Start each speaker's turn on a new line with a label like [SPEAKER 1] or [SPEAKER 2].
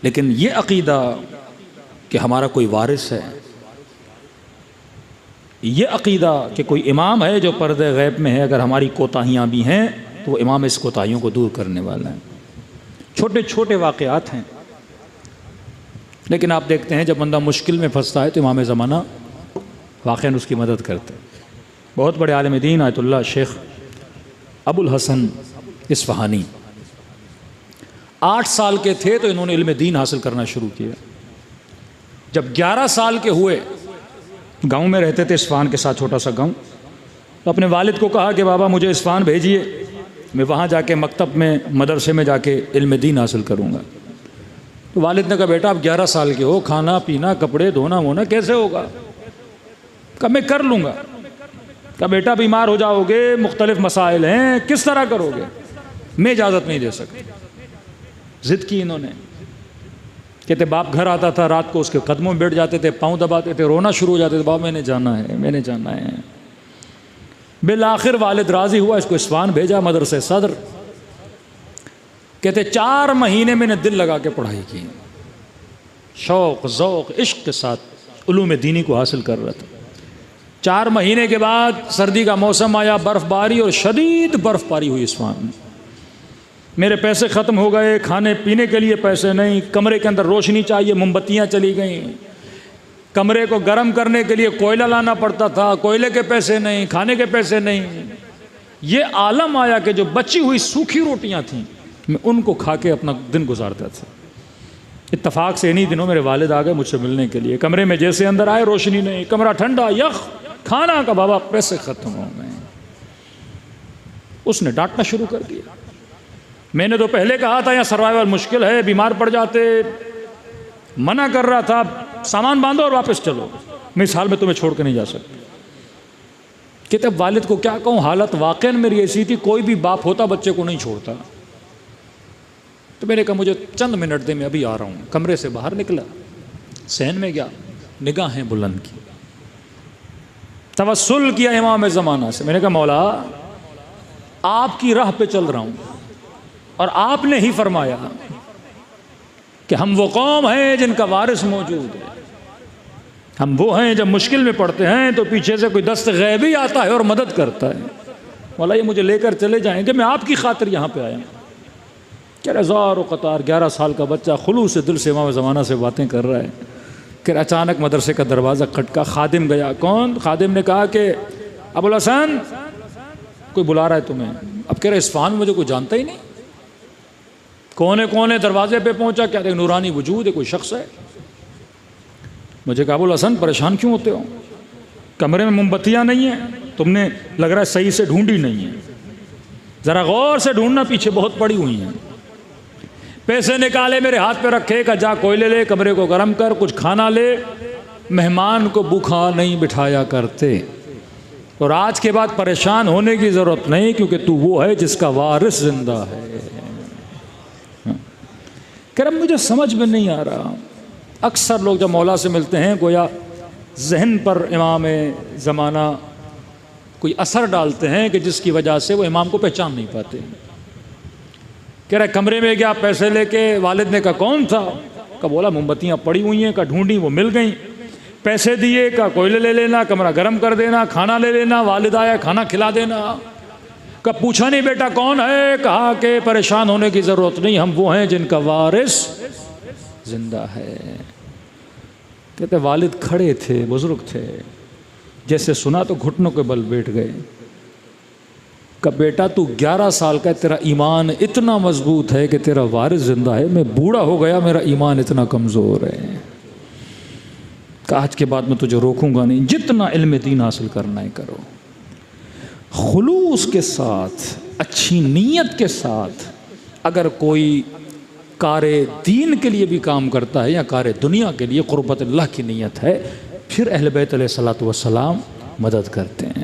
[SPEAKER 1] لیکن یہ عقیدہ کہ ہمارا کوئی وارث ہے، یہ عقیدہ کہ کوئی امام ہے جو پردے غیب میں ہے، اگر ہماری کوتاہیاں بھی ہیں تو وہ امام اس کوتاہیوں کو دور کرنے والا ہے۔ چھوٹے چھوٹے واقعات ہیں، لیکن آپ دیکھتے ہیں جب بندہ مشکل میں پھنستا ہے تو امام زمانہ واقعاً اس کی مدد کرتے ہیں۔ بہت بڑے عالم دین آیت اللہ شیخ ابو الحسن اصفہانی 8 سال کے تھے تو انہوں نے علم دین حاصل کرنا شروع کیا۔ جب 11 سال کے ہوئے، گاؤں میں رہتے تھے اصفہان کے ساتھ، چھوٹا سا گاؤں، تو اپنے والد کو کہا کہ بابا مجھے اصفہان بھیجیے، میں وہاں جا کے مکتب میں مدرسے میں جا کے علم دین حاصل کروں گا۔ تو والد نے کہا بیٹا آپ 11 سال کے ہو، کھانا پینا کپڑے دھونا وونا کیسے ہوگا؟ کہا میں کر لوں گا۔ کہا بیٹا بیمار ہو جاؤ گے، مختلف مسائل ہیں، کس طرح کرو گے؟ میں اجازت نہیں دے سکتا۔ ضد کی انہوں نے، کہتے باپ گھر آتا تھا رات کو، اس کے قدموں میں بیٹھ جاتے تھے، پاؤں دباتے تھے، رونا شروع ہو جاتے تھے، بابا میں نے جانا ہے، میں نے جانا ہے۔ بالآخر والد راضی ہوا، اس کو اصفہان بھیجا، مدرسے صدر۔ کہتے 4 مہینے میں نے دل لگا کے پڑھائی کی، شوق ذوق عشق کے ساتھ علوم دینی کو حاصل کر رہا تھا۔ 4 مہینے کے بعد سردی کا موسم آیا، برف باری اور شدید برف باری ہوئی اصفہان میں۔ میرے پیسے ختم ہو گئے، کھانے پینے کے لیے پیسے نہیں، کمرے کے اندر روشنی چاہیے، موم بتیاں چلی گئیں، کمرے کو گرم کرنے کے لیے کوئلہ لانا پڑتا تھا، کوئلے کے پیسے نہیں، کھانے کے پیسے نہیں۔ یہ عالم آیا کہ جو بچی ہوئی سوکھی روٹیاں تھیں میں ان کو کھا کے اپنا دن گزارتا تھا۔ اتفاق سے انہی دنوں میرے والد آ گئے مجھ سے ملنے کے لیے، کمرے میں جیسے اندر آئے روشنی نہیں، کمرہ ٹھنڈا یخ، کھانا کا بابا پیسے ختم ہو گئے۔ اس نے ڈانٹنا شروع کر دیا۔ میں نے تو پہلے کہا تھا یہاں سروائیول مشکل ہے، بیمار پڑ جاتے، منع کر رہا تھا، سامان باندھو اور واپس چلو، میں اس حال میں تمہیں چھوڑ کے نہیں جا سکتا۔ کہتے والد کو کیا کہوں، حالت واقعاً میری ایسی تھی، کوئی بھی باپ ہوتا بچے کو نہیں چھوڑتا۔ تو میں نے کہا مجھے چند منٹ دے، میں ابھی آ رہا ہوں۔ کمرے سے باہر نکلا، صحن میں گیا، نگاہیں بلند کی، توسل کیا امام زمانہ سے۔ میں نے کہا مولا آپ کی راہ پہ چل رہا ہوں، اور آپ نے ہی فرمایا کہ ہم وہ قوم ہیں جن کا وارث موجود ہے، ہم وہ ہیں جب مشکل میں پڑتے ہیں تو پیچھے سے کوئی دست غیبی آتا ہے اور مدد کرتا ہے۔ مولا یہ مجھے لے کر چلے جائیں کہ میں آپ کی خاطر یہاں پہ آیا ہوں۔ کہہ رہے ہزار و قطار 11 سال کا بچہ خلوص سے دل سے امام زمانہ سے باتیں کر رہا ہے کہ اچانک مدرسے کا دروازہ کھٹکا، خادم گیا۔ کون؟ خادم نے کہا کہ ابو الحسن کوئی بلا رہا ہے تمہیں۔ اب کہہ رہے اصفہان میں مجھے کوئی جانتا ہی نہیں، کونے کونے دروازے پہ پہنچا، کیا دیکھ نورانی وجود ہے، کوئی شخص ہے۔ مجھے کہا ابو الحسن پریشان کیوں ہوتے ہو؟ کمرے میں موم بتیاں نہیں ہیں، تم نے لگ رہا ہے صحیح سے ڈھونڈی نہیں ہے، ذرا غور سے ڈھونڈنا، پیچھے بہت پڑی ہوئی ہیں۔ پیسے نکالے میرے ہاتھ پہ رکھے، کہ جا کوئلے لے، کمرے کو گرم کر، کچھ کھانا لے، مہمان کو بھوکا نہیں بٹھایا کرتے، اور آج کے بعد پریشان ہونے کی ضرورت نہیں، کیونکہ تو وہ ہے جس کا وارث زندہ ہے۔ کہ رب مجھے سمجھ میں نہیں آ رہا، اکثر لوگ جب مولا سے ملتے ہیں گویا ذہن پر امام زمانہ کوئی اثر ڈالتے ہیں کہ جس کی وجہ سے وہ امام کو پہچان نہیں پاتے۔ کہہ رہا کمرے میں گیا، پیسے لے کے، والد نے کہا کون تھا؟ کہا بولا موم بتیاں پڑی ہوئی ہیں، کہا ڈھونڈی وہ مل گئیں، پیسے دیے، کہا کوئلے لے لینا، کمرہ گرم کر دینا، کھانا لے لینا، والد آیا کھانا کھلا دینا۔ کہا پوچھا نہیں بیٹا کون ہے؟ کہا کہ پریشان ہونے کی ضرورت نہیں، ہم وہ ہیں جن کا وارث زندہ ہے۔ کہتے والد کھڑے تھے، بزرگ تھے، جیسے سنا تو گھٹنوں کے بل بیٹھ گئے۔ کہ بیٹا تو 11 سال کا، تیرا ایمان اتنا مضبوط ہے کہ تیرا وارث زندہ ہے، میں بوڑھا ہو گیا، میرا ایمان اتنا کمزور ہے کہ آج کے بعد میں تجھے روکوں گا نہیں، جتنا علم دین حاصل کرنا ہے کرو۔ خلوص کے ساتھ، اچھی نیت کے ساتھ اگر کوئی کار دین کے لیے بھی کام کرتا ہے یا کار دنیا کے لیے، قربت اللہ کی نیت ہے، پھر اہل بیت علیہ الصلوۃ والسلام مدد کرتے ہیں۔